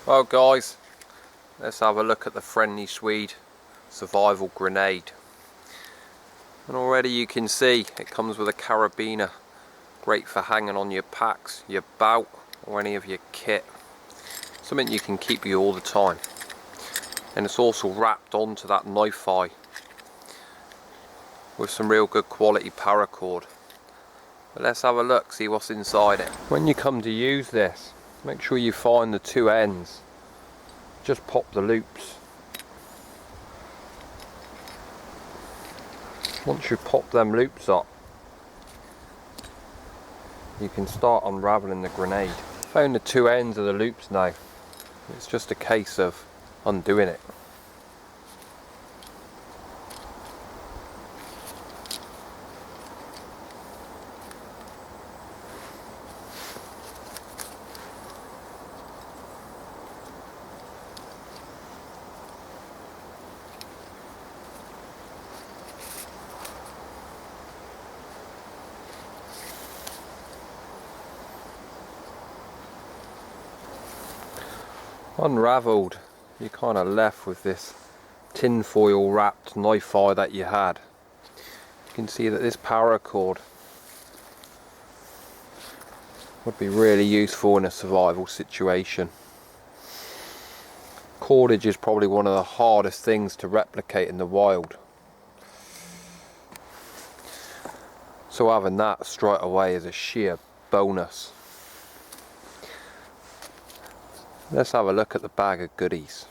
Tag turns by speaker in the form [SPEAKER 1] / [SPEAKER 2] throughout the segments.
[SPEAKER 1] Well guys, let's have a look at the friendly Swede survival grenade. And already you can see it comes with a carabiner, great for hanging on your packs, your belt or any of your kit. Something you can keep you all the time. And it's also wrapped onto that knife eye with some real good quality paracord. But let's have a look, see what's inside it. When you come to use this, make sure you find the two ends. Just pop the loops. Once you pop them loops up, you can start unraveling the grenade. Found the two ends of the loops now. It's just a case of undoing it. Unravelled, you're kind of left with this tin foil wrapped knife eye that you had. You can see that this paracord would be really useful in a survival situation. Cordage is probably one of the hardest things to replicate in the wild, so having that straight away is a sheer bonus. Let's have a look at the bag of goodies.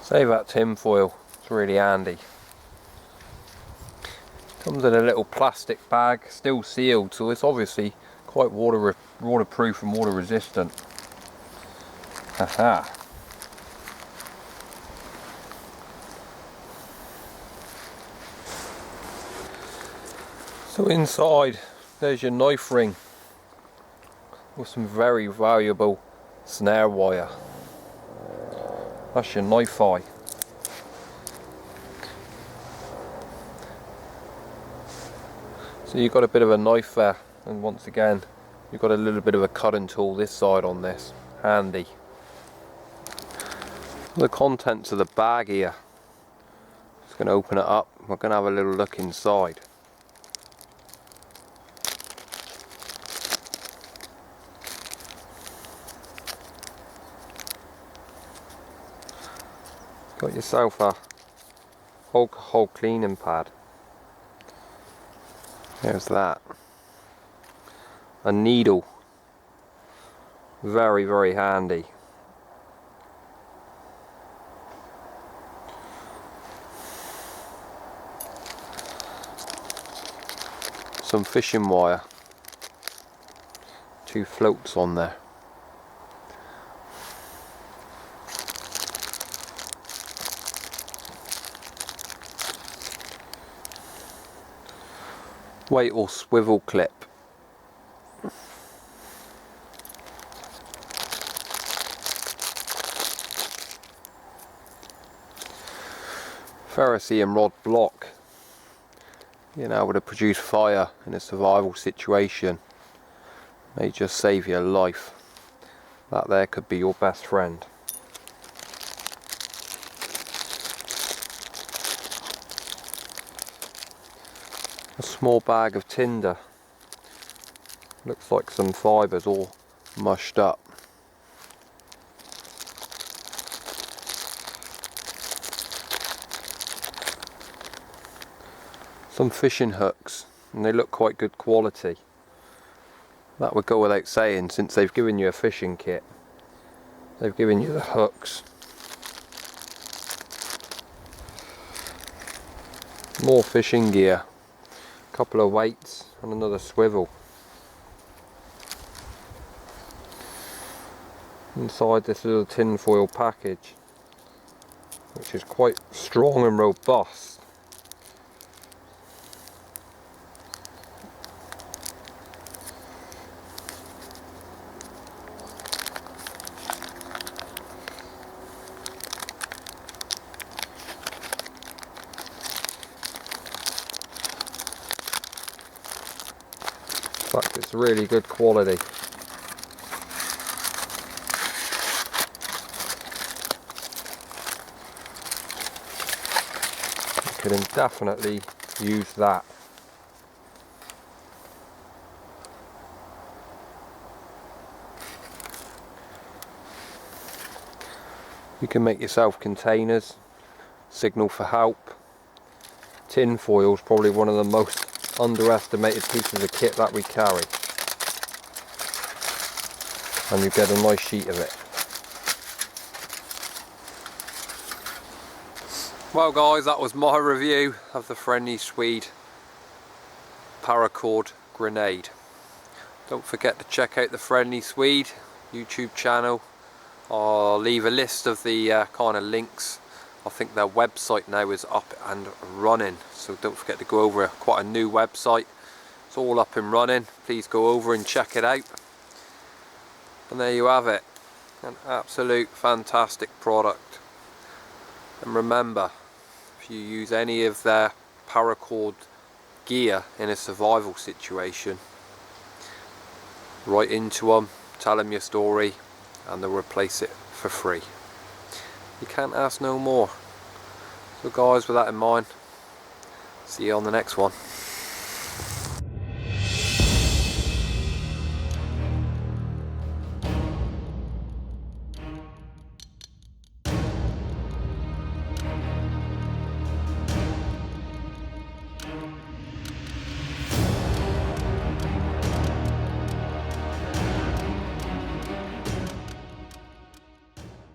[SPEAKER 1] Save that tin foil, it's really handy. Comes in a little plastic bag, still sealed, so it's obviously quite waterproof and water resistant. Haha. So inside there's your knife ring with some very valuable snare wire. That's your knife eye. So you've got a bit of a knife there, and once again you've got a little bit of a cutting tool this side on this, handy. The contents of the bag here, just going to open it up, we're going to have a little look inside. Got yourself a alcohol cleaning pad. There's that. A needle, very handy. Some fishing wire, 2 floats on there. Weight or swivel clip. Ferrocerium rod block. Being able to produce fire in a survival situation may just save your life. That there could be your best friend. A small bag of tinder. Looks like some fibres all mushed up. Some fishing hooks, and they look quite good quality. That would go without saying, since they've given you a fishing kit. They've given you the hooks. More fishing gear. Couple of weights and another swivel. Inside this little tin foil package, which is quite strong and robust. It's really good quality. You can definitely use that. You can make yourself containers, signal for help. Tin foil is probably one of the most underestimated pieces of kit that we carry. And you get a nice sheet of it. Well guys, that was my review of the friendly Swede Paracord grenade. Don't forget to check out the friendly Swede YouTube channel. I'll leave a list of the kind of links. I think their website now is up and running, so don't forget to go over. Quite a new website. It's all up and running. Please go over and check it out. And there you have it, an absolute fantastic product. And remember, if you use any of their Paracord gear in a survival situation, write into them, tell them your story, and they'll replace it for free. You can't ask no more. So guys, with that in mind, see you on the next one.